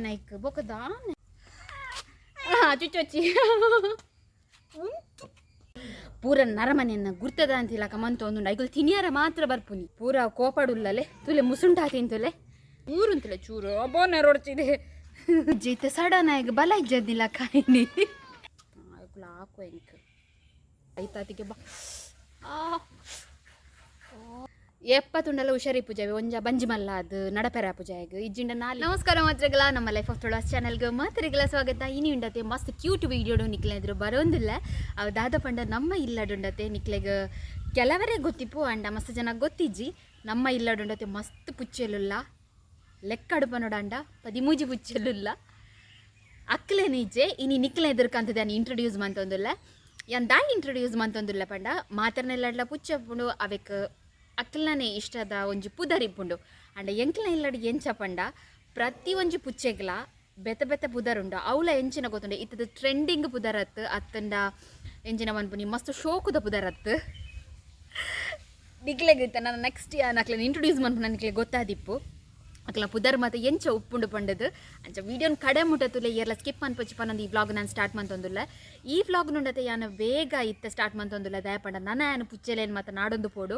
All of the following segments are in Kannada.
naik bokadan ಚುಚ್ಚಿ ಪೂರ ನರಮನೆಯನ್ನ ಗುರ್ತದ ಅಂತಿಲ್ಲ ಕಮಂತ ಒಂದು ಐಗುಲ್ ತಿನಿಯಾರ ಮಾತ್ರ ಬರ್ಪುನಿ ಪೂರ ಕೋಪಾಡುಲ್ಲಲೆ ತುಲೆ ಮುಸುಂಟ ತಿಂತುಲೆ ಚೂರುಂತಲೆ ಚೂರು ಬೋನೆ ರೊಡ್ಚಿದೆ ಜೀತ ಸಡನ್ ಆಗಿ ಬಲ ಇಜ್ಜದಿಲ್ಲ ಕಾಯಿನಿ ಐಗುಲ್ ಹಾಕು ಎಂಕ್ ಐತಾತಿಗೆ ಬಾ ಎಪ್ಪತ್ತುಂಡಲ್ಲ ಹುಷಾರಿ ಪೂಜಾವೆ ಒಂಜ ಬಂಜಿ ಮಲ್ಲ ಅದು ನಡಪೆರ ಪೂಜೆಗೆ ಇಜ್ಜಿಂಡ ನಾಲ್ ನಮಸ್ಕಾರ ಮಾತ್ರಗಳ ನಮ್ಮ ಲೈಫ್ ಆಫ್ ತುಳಸ್ ಚಾನಲ್ಗೆ ಮಾತ್ರಿಗಳ ಸ್ವಾಗತ ಇನಿ ಉಂಡತೆ ಮಸ್ತ್ ಕ್ಯೂಟ್ ವೀಡಿಯೋಡು ನಿಕ್ಲೆದ್ರು ಬರೋಂದಿಲ್ಲ ಅವು ದಾದ ಪಂಡ ನಮ್ಮ ಇಲ್ಲಡುಂಡತೆ ನಿಕ್ಲೆಗೆ ಕೆಲವರೇ ಗೊತ್ತಿಪ್ಪು ಅಂಡ ಮಸ್ತ್ ಜನ ಗೊತ್ತಿಜ್ಜಿ ನಮ್ಮ ಇಲ್ಲಡುಂಡತೆ ಮಸ್ತ್ ಪುಚ್ಚೆಲುಲ್ಲ ಲೆಕ್ಕಡುಪ ನೋಡಂಡ 13 ಪುಚ್ಚೆಲುಲ್ಲ ಅಕ್ಲೇನಿಜ್ಜೆ ಇನಿ ನಿಕ್ಲೆ ಎದುರ್ಕಂತದೆ ನಾನು ಇಂಟ್ರೊಡ್ಯೂಸ್ ಮಂತೊಂದುಲ್ಲ ಯಾನ್ ದಾಯಿ ಇಂಟ್ರೊಡ್ಯೂಸ್ ಮಂತೊಂದುಲ್ಲ ಪಂಡ ಮಾತ್ರನೆಲ್ಲ ಪುಚ್ಚಪ್ಪುಂಡು ಅವೆಕ್ ಅಕ್ಲನೇ ಇಷ್ಟದ ಒಂಜಿ ಪುದರ್ ಇಪ್ಪುಂಡು ಅಂಡ ಎಂಕ್ಲ ಇಲ್ಲಡಿ ಎಂಚ ಪಂಡ ಪ್ರತಿ ಒಂಜಿ ಪುಚ್ಚೆಗ್ಲ ಬೆತ್ತ ಬೆತ್ತ ಪುದರ್ ಉಂಡು ಅವಳ ಎಂಚಿನ ಗೊತ್ತುಂಡೆ ಇತ್ತದ ಟ್ರೆಂಡಿಂಗ್ ಪುದರ್ ಅತ್ತು ಅತ್ತಂಡ ಎಂಚಿನ ಮನ್ಪುನಿ ಮಸ್ತ್ ಶೋಕುದ ಪುದರ್ ಅತ್ತು ನಿಕ್ಲೆಗೆ ನಾನು ನೆಕ್ಸ್ಟ್ ನಕ್ಲೆನ ಇಂಟ್ರೊಡ್ಯೂಸ್ ಮನ್ಪು ನಿಕ್ಲೆ ಗೊತ್ತಾದಿಪ್ಪು ಅಕ್ಲ ಪುದರ್ ಮತ್ತು ಎಂಚ ಉಪ್ಪುಂಡು ಪಂಡದು ಅಂಚ ವೀಡಿಯೋನ ಕಡೆ ಮುಟ್ಟತುಲೆ ಏರ್ಲ ಸ್ಕಿಪ್ ಅನ್ಪಚ್ಚಿ ಪನ್ನೊಂದು ಈ ವ್ಲಾಗ್ ನಾನು ಸ್ಟಾರ್ಟ್ ಮಂತೊಂದುಲ್ಲ ಈ ವ್ಲಾಗ್ ನುಂಡತೆ ಯಾನು ಬೇಗ ಇತ್ತ ಸ್ಟಾರ್ಟ್ ಮಂತೊಂದುಲ್ಲ ದಯಪಂಡ ನಾನು ಯಾನು ಪುಚ್ಚೆಲೇನು ಮತ್ತು ನಾಡೊಂದು ಪೋಡು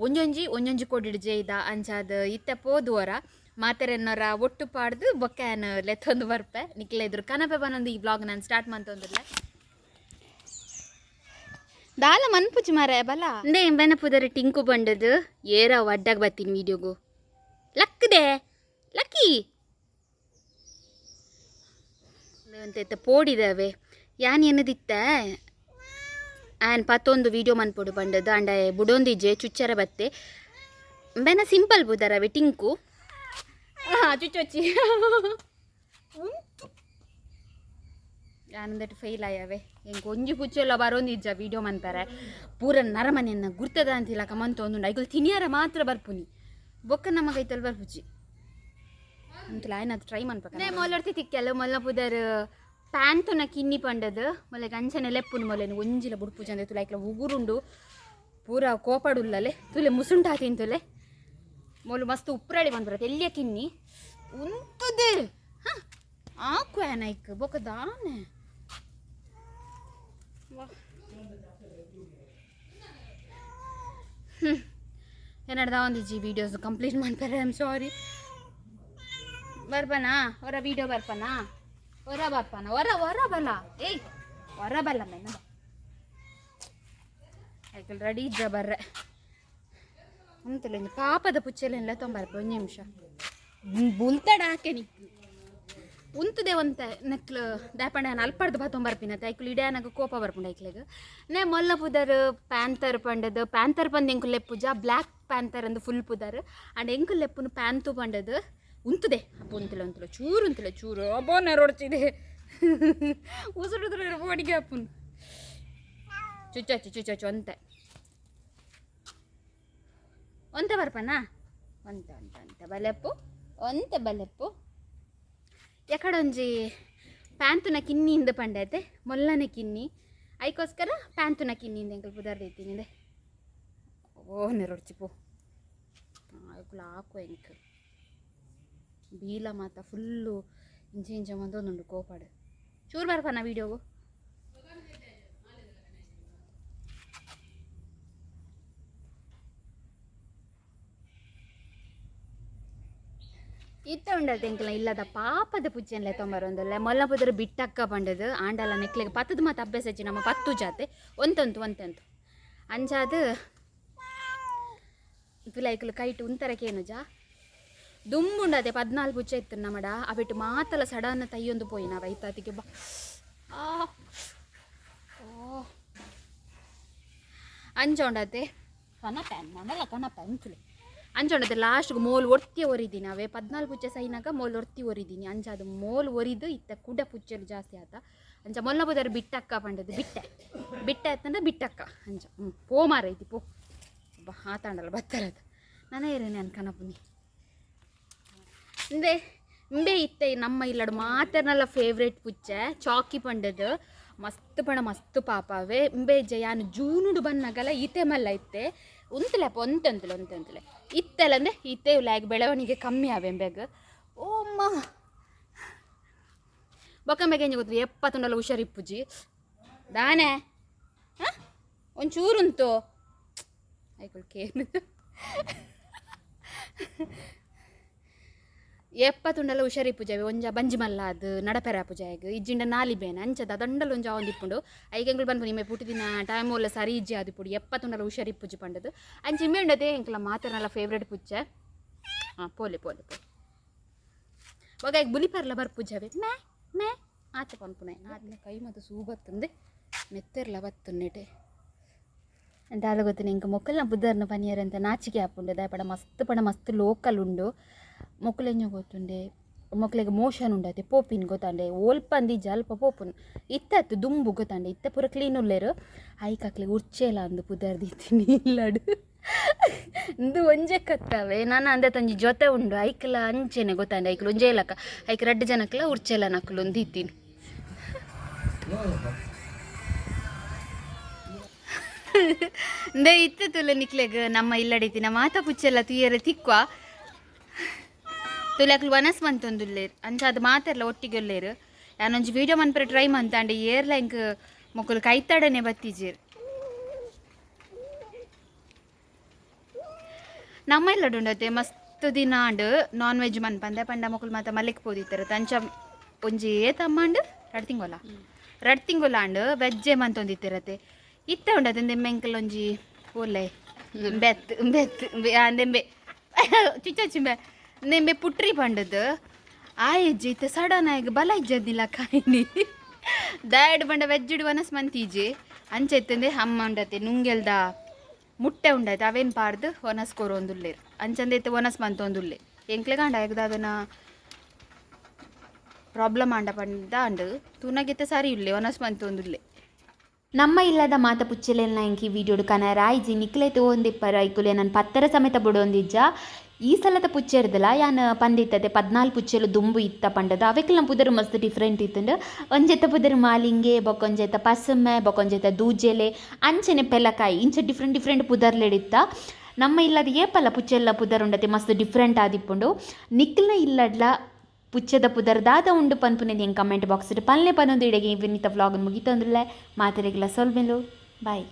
ಒಂಜೊಂಜಿ ಕೊಡಿಡ್ಜೆ ಇದ ಅಂಚಾದ ಇತ್ತ ಪೋದುವರ ಮಾತೆರೆನ್ನರ ಒಟ್ಟು ಪಾಡ್ದು ಬೊಕ್ಕಾನು ಲೆತ್ತೊಂದು ಬರ್ಪೆ ನಿಕ್ಲೆ ಎದುರು ಕನಪೆ ಬನ್ನೊಂದು ಈ ವ್ಲಾಗ್ ನಾನು ಸ್ಟಾರ್ಟ್ ಮಂತೊಂದುಲ್ಲ ದಾಲ ಮನ್ಪುಚ್ಚಿ ಮಾರ ಬಲ ಅಂದೆ ಎಂಬೆನ ಪುದರ್ ಟಿಂಕು ಬಂಡದು ಏರ ಒಡ್ಡಾಗ ಬರ್ತೀನಿ ವೀಡಿಯೋಗು ಲಕ್ಕಿದೆ ಲಕ್ಕಿ ಅಂತ ಪೋಡಿದಾವೆ ಯಾನ್ ಏನದಿತ್ತ ಆ್ಯನ್ ಪತ್ತೊಂದು ವೀಡಿಯೋ ಮನ್ಪೊಡು ಬಂಡದು ಅಂಡ ಬುಡೊಂದಿಜ್ಜೆ ಚುಚ್ಚರ ಬತ್ತೆ ಬೆನ ಸಿಂಪಲ್ ಬುದರವೆ ಟಿಂಕು ಚುಚ್ಚೊಚ್ಚಿ ಯಾನಂದಟ್ಟು ಫೇಲ್ ಆಯವೆ ಹೆಂಗೆ ಒಂಜಿ ಪುಚ್ಚೆಲ್ಲ ಬರೋಂದಿಜ್ಜ ವೀಡಿಯೋ ಮನ್ಪರೆ ಪೂರ ನರಮನೆಯನ್ನ ಗುರ್ತದ ಅಂತಿಲ್ಲ ಕಮಂತ ಒಂದು ಐಗುಲ್ ತಿನಿಯಾರ ಮಾತ್ರ ಬರ್ಪುನಿ ಬೊಕ್ಕ ನಮಗೈತಲ್ ಬರ್ಪುಜಿ ಅಂತಲ್ಲ ಆಯ್ನದು ಟ್ರೈ ಮನ್ಪಕ ಮೊಲ್ಲಡ್ತಿ ತಿಕ್ಕಲ್ಲ ಮೊಲ್ಲ ಪುದರ್ ಪ್ಯಾಂತುನ ಕಿನ್ನಿ ಪಂಡದು ಮೊಲೆ ಗಂಚನೆ ಲೆಪ್ಪುನು ಮೊಲೆನು ಒಂಜಿಲ ಬುಡ್ಪುಜ ಅಂದ್ರೆ ತುಲ ಐಕ್ಲ ಉಗುರುಂಡು ಪೂರ ಕೋಪಾಡುಲ್ಲಲೆ ತುಲೆ ಮುಸುಂಟ ತಿಂತುಲೆ ಮೊಲು ಮಸ್ತ್ ಉಪ್ರಳಿ ಬಂದ್ಬರತ್ತೆ ಎಲ್ಲಿಯ ಕಿನ್ನಿ ಉಂತುದೆ ಆಕು ಏನೈಕ್ ಬೊಕ್ಕ ದಾನೆ ಏನಾಡ್ದ ಒಂದಿಜ್ಜಿ ವೀಡಿಯೋಸ್ ಕಂಪ್ಲೀಟ್ ಮಾಡ್ತಾರೆ ಐ ಆಮ್ ಸಾರಿ ಬರ್ಪನಾ ಹೊರ ವೀಡಿಯೋ ಬರ್ಪನಾ ಹೊರ ಬರ್ಪನ ಹೊರ ಬಲ್ಲ ಏಯ್ ಹೊರ ಬಲ್ಲ ಮೇನ ಆಯ್ತು ರೆಡಿ ಇದ್ದ ಬರ್ರೆ ಅಂತಲ್ಲ ಪಾಪದ ಪುಚ್ಚೆಲ್ಲ ತೊಂಬರ್ಪ ಒಂದು ನಿಮಿಷ ಬುಲ್ತಡ ಹಾಕೆ ನಿಕ್ಕು ಉಂತದೆ ಒಂತ ನೆಕ್ಲು ದಾಪಂಡ ನಾನು ಅಲ್ಪಡ್ದು ತೊಂಬರ್ಪಿನತ್ತೆ ಐಕ್ಲು ಇಡ್ಯಾನಾಗ ಕೋಪ ಬರ್ಪುಂಡು ಐಕ್ಲೆಗೆ ನೇ ಮೊಲ್ಲ ಪುದರ್ ಪ್ಯಾಂತರ್ ಪಂಡದು ಪ್ಯಾಂತರ್ ಪಂದು ಎಂಕು ಲೆಪ್ಪುಜ ಬ್ಲ್ಯಾಕ್ ಪ್ಯಾಂತರ್ ಅಂದು ಫುಲ್ ಪುದರ್ ಅಂಡ್ ಎಂಕು ಲೆಪ್ಪುನು ಪ್ಯಾಂತು ಪಂಡದು ಉಂತದೆ ಅಪ್ಪ ಉಂತಲ ಚೂರು ಬೋನೆ ರೊಡ್ಚಿದೆ ಉಸುಡಿದ್ರೆ ಬೋಡಿಗೆ ಅಪ್ಪನು ಚುಚ್ಚು ಒಂತೆ ಬರ್ಪನಾ ಒಂತ ಬಲೆಪ್ಪು ಎಕಡೊಂಜಿ ಪ್ಯಾಂತುನ ಕಿನ್ನಿಂದ ಪಂಡೈತೆ ಮೊಲ್ಲನೆ ಕಿನ್ನಿ ಐಕೋಸ್ಕರ ಪ್ಯಾಂತುನ ಕಿನ್ನಿಂದ ಎಂಕಲ್ ಪುದರ್ದೈತಿನಿದೆ ಓನೆ ರೊಡ್ಚಿಪು ಐಕುಲ ಹಾಕು ಎಂಕ್ ಬೀಲ ಮಾತ ಫುಲ್ಲು ಇಂಚ ಮಂದೊಂದುಂಡು ಕೋಪಾಡು ಚೂರು ಬರ್ಪನ ವೀಡಿಯೋಗು ಇತ್ತ ಉಂಡದು ಎಂಕಲ ಇಲ್ಲದ ಪಾಪದ ಪುಚ್ಚೆನ್ಲೆ ತೊಂಬರೊಂದಲ್ಲ ಮೊಲ್ಲ ಪುದರ್ ಬಿಟ್ಟಕ್ಕ ಪಂಡದು ಆಂಡಲ ನೆಕ್ಲೆಗೆ ಪತ್ತದ ಮಾತು ಅಭ್ಯಾಸ ಹಚ್ಚಿ ನಮ್ಮ ಪತ್ತು ಜಾತೆ ಒಂತಂತು ಅಂಚಾದು ತುಲೈಕಲು ಕೈಟು ಉಂತರಕೇನು ಜಾ ದುಂಬುಂಡದೆ 14 ಪುಚ್ಚ ಇತ್ತು ನಮ್ಮಡ ಅವಿಟ್ಟು ಮಾತಲ ಸಡನ್ನ ತೈಯೊಂದು ಪೋಯಿ ನಾವು ಐತಾತಿಗೆ ಬಾ ಅಂಚೊಂಡತೆ ಕನಪ್ಯಾನ್ ತುಲೆ ಅಂಚೊಂಡತೆ ಲಾಸ್ಟ್ಗೆ ಮೋಲ್ ಒರ್ತಿ ಒರಿದೀನಿ ಅವೇ 14 ಪುಚ್ಚ ಸೈನಾಗ ಮೋಲ್ ಒರ್ತಿ ಒರಿದೀನಿ ಅಂಚ ಅದು ಮೋಲ್ ಒರಿದು ಇತ್ತ ಕುಡ ಪುಚ್ಚಲು ಜಾಸ್ತಿ ಆತ ಅಂಚ ಮೊಲ್ಲ ಬುದರ್ ಬಿಟ್ಟಕ್ಕ ಪಂಡದು ಬಿಟ್ಟೆ ಆಯ್ತಂದ್ರೆ ಬಿಟ್ಟಕ್ಕ ಅಂಚ ಪೋ ಮಾರೈತಿ ಪೋ ಬಾ ಆತಾಂಡಲ್ಲ ಬತ್ತರದು ನಾನೇ ಇರೇನೆ ಅನ್ಕನಪುನಿ ಇಂಬೆ ಇತ್ತೆ ನಮ್ಮ ಇಲ್ಲಡು ಮಾತರ್ನಲ್ಲ ಫೇವ್ರೇಟ್ ಪುಚ್ಚೆ ಚಾಕಿ ಪಂಡದು ಮಸ್ತ್ ಪಾಪವೇ ಇಂಬೆ ಯಾನು ಜೂನುಡು ಬನ್ನಗಲ ಈತೆ ಮಲ್ಲ ಇತ್ತೆ ಉಂತಲೆಪ್ಪ ಇತ್ತೆಲ್ಲ ಅಂದರೆ ಇತ್ತೆ ಲ್ಯಾಗ್ ಬೆಳವಣಿಗೆ ಕಮ್ಮಿ ಆವೆ ಎಂಬೆಗ್ ಓಮ್ಮ ಬೊಕ್ಕ ಮೇಗೆ ಗೊತ್ತು ಎಪ್ಪತ್ತೊಂಡಲ್ಲ ಹುಷಾರಿಪ್ಪುಜಿ ದಾನೆ ಹಾಂ ಒಂಚೂರುಂಟು ಆಯ್ಕೊಳ್ಕೇನು ಎಪ್ಪತ್ತುಂಡಲ ಹುಷಾರಿ ಪೂಜಾವೆ ಒಂಜ ಬಂಜಿ ಮಲ್ಲ ಅದು ನಡಪೆರ ಪೂಜಾಯಗ್ ಇಜ್ಜಿಂಡ ನಾಲಿ ಬೇನೆ ಅಂಚದ ದಂಡಲ ಒಂಜ ಒಂದಿಪ್ಪುಂಡು ಐಕೆಂಗಳು ಬಂದು ನಿಮ್ಮೆ ಪುಟ್ಟಿದಿನ ಟೈಮ್ ಒಲ್ಲ ಸರಿ ಇಜ್ಜಿ ಅದು ಪುಡಿ ಎಪ್ಪತ್ತುಂಡಲ ಹುಷಾರಿ ಪೂಜೆ ಪಂಡದು ಅಂಚ ಇಮ್ಮೆ ಉಂಡದೆ ಎಂಕಲ ಮಾತನಲ್ಲ ಫೇವ್ರೇಟ್ ಪೂಜೆ ಹಾಂ ಪೋಲೆ ಪೋಲೆ ಪೋಲೆ ಒಗ ಈಗ ಬುಲಿಪರ್ಲ ಬರ್ ಪೂಜಾವೆ ಮೇ ಮೇ ಆಚೆ ಪನ್ಪುನೆ ಆದ್ಮೇಲೆ ಕೈ ಮತ್ತು ಸೂ ಬತ್ತಂದೆ ಮೆತ್ತೆರ್ಲ ಬತ್ತುನ್ನೆಟೆ ಅಂತ ಅದು ಗೊತ್ತು ಇಂಕ ಮೊಕ್ಕಲ್ನ ಬುದ್ಧರ್ನ ಪನಿಯರ್ ಅಂತ ನಾಚಿಕೆ ಹಾಪುಂಡೆ ದಾಯಪಡ ಮಸ್ತ್ ಲೋಕಲ್ ಉಂಡು ಮೊಕ್ಕಲೆಂಜ ಗೊತ್ತುಂಡೆ ಮೊಕ್ಕಲಿಗೆ ಮೋಷನ್ ಉಂಡತೆ ಪೋಪಿನ್ ಗೊತ್ತಾಂಡೆ ಓಲ್ಪಂದಿ ಜಲ್ಪ ಪೋಪುನ್ ಇತ್ತತ್ತು ದುಂಬು ಗೊತ್ತಾಂಡೆ ಇತ್ತ ಪೂರ ಕ್ಲೀನ್ ಉಲ್ಲೇರು ಐಕಾಕ್ಲಿಗೆ ಉರ್ಚೆಲ್ಲ ಅಂದು ಪುದರ್ದಿತ್ತೀನಿ ಇಲ್ಲಡು ಇಂದು ಒಂಜೆ ಕತ್ತವೆ ನಾನು ಅಂದೆ ತಂಜಿ ಜೊತೆ ಉಂಡು ಐಕ್ಲ ಅಂಚೆನೆ ಗೊತ್ತಾಂಡೆ ಐಕ್ಲು ಒಂಜೆ ಇಲ್ಲಕ್ಕ ಐಕ್ 2 ಜನಕ್ಲ ಉರ್ಚೆಲ್ಲ ನಕ್ಲು ಒಂದು ಇತ್ತೀನಿ ಇಂದೇ ಇತ್ತು ತುಲೆ ನಿಕ್ಲೆಗ್ ನಮ್ಮ ಇಲ್ಲಡಿತಿನ ಮಾತಾ ಪುಚ್ಚೆಲ್ಲ ತುಯ್ಯರೆ ತಿಕ್ವಾ ತುಲೆಕ್ಲು ವನಸ್ ಮಂತೊಂದುಲ್ಲೇರು ಅಂಚ ಅದು ಮಾತೆರ್ಲ ಒಟ್ಟಿಗೆ ಒಲ್ಲೇರು ನಾನೊಂಜಿ ವೀಡಿಯೋ ಮನ್ಪರೆ ಟ್ರೈ ಮಂತಾಂಡೆ ಏರ್ಲ ಇಂಕ್ ಮೊಕ್ಕಲು ಕೈತಾಡನೆ ಬತ್ತಿಜೇರು ನಮ್ಮ ಇಲ್ಲಡು ಉಂಡತೆ ಮಸ್ತ್ ದಿನ ಆಂಡು ನಾನ್ ವೆಜ್ ಮನ್ಪಂದೆ ಪಂಡ ಮೊಕ್ಕಲು ಮಾತ ಮಲ್ಲಿಕ್ ಪೋದಿತ್ತಾರೆ ತಂಚ ಒಂಜಿ ಏತಮ್ಮಂಡು 2 ತಿಂಗುಲ ಆಂಡು ವೆಜ್ಜೆ ಮಂತೊಂದಿತ್ತಿರತ್ತೆ ಇತ್ತ ಉಂಡತೆ ಎಂದೆಂಬೆಂಕಲ್ ಒಂಜಿ ಓಲೆ ಬೆತ್ ಬೆತ್ ಅಂದೆಂಬೆ ಚಿಚ್ಚೆ ನೆಂಬೆ ಪುಟ್ರಿ ಪಂಡದು ಆ ಹೆಜ್ಜೆ ಇತ್ತ ಸಡನ್ ಆಗಿ ಬಲ ಇಜ್ಜದಿಲ್ಲ ಕಾಯಿನಿ ದಾಯಡ್ ಬಂಡ ವೆಜ್ಜಿಡು ವನಸ್ ಮಂತೀಜಿ ಅಂಚೆ ಎತ್ತಂದೆ ಅಮ್ಮ ಉಂಡತೆ ನುಂಗೆಲ್ದ ಮುಟ್ಟೆ ಉಂಡತೆ ಅವೇನು ಪಾಡ್ದು ವನಸ್ ಕೊರೊಂದುಲ್ಲೇರು ಅಂಚಂದೆ ಎತ್ತ ವನಸ್ ಮಂತೊಂದುಲ್ಲೆ ಎಂಕ್ಲೆ ಕಾಂಡ ಆಗದಾದನ ಪ್ರಾಬ್ಲಮ್ ಆಂಡ ಪಂಡ ಅಂಡು ತೂನಗೆತ್ತ ಸರಿ ಇಲ್ಲೆ ವನಸ್ ಮಂತೊಂದುಲ್ಲೆ ನಮ್ಮ ಇಲ್ಲದ ಮಾತ ಪುಚ್ಚಲೆಲ್ಲ ಇಂಕಿ ವಿಡಿಯೋಡು ಕನರ ಐಜಿ ನಿಕ್ಲೆ ತೋಂದಿಪ್ಪರ ಐಕುಲೆ ನಾನು ಪತ್ತರ ಸಮೇತ ಬಿಡೊಂದಿಜ್ಜ ಈ ಸಲದ ಪುಚ್ಚೆರ್ದಲ್ಲ ಯಾನು ಪಂದಿತ್ತತೆ 14 ಪುಚ್ಚೆಲು ದುಂಬು ಇತ್ತ ಪಂಡದು ಅವೆಕ್ಲ ಪುದರ್ ಮಸ್ತ್ ಡಿಫ್ರೆಂಟ್ ಇತ್ತಂಡು ಒಂಜೆತ್ತ ಪುದರ್ ಮಾಲಿಂಗೆ ಬೊಕೊಂಜೆತ್ತ ಪಸಮ್ಮೆ ಬೊಕೊಂಜೆತ್ತ ದೂಜೆಲೆ ಅಂಚೆನೆ ಪೆಲಕಾಯಿ ಇಂಚ ಡಿಫ್ರೆಂಟ್ ಪುದರ್ಲೆಡಿತ್ತ ನಮ್ಮ ಇಲ್ಲದ ಏಪಲ್ಲ ಪುಚ್ಚೆಲ್ಲ ಪುದರ್ ಉಂಡತೆ ಮಸ್ತ್ ಡಿಫ್ರೆಂಟ್ ಆದಿಪ್ಪುಂಡು ನಿಕ್ಲ ಇಲ್ಲಡ್ಲ ಪುಚ್ಚದ ಪುದರ್ ದಾದ ಉಂಡು ಪನ್ಪುನೆ ಕಮೆಂಟ್ ಬಾಕ್ಸ್ ಪಲ್ಲೆ ಪನ್ನೊಂದು ಇಡೆಗೆ ವಿನಿತ ವ್ಲಾಗ್ ಮುಗಿತಂದುಲ್ಲೆ ಮಾತೆರೆಗ್ಲ ಸೊಲ್ಮೆಲು ಬಾಯ್.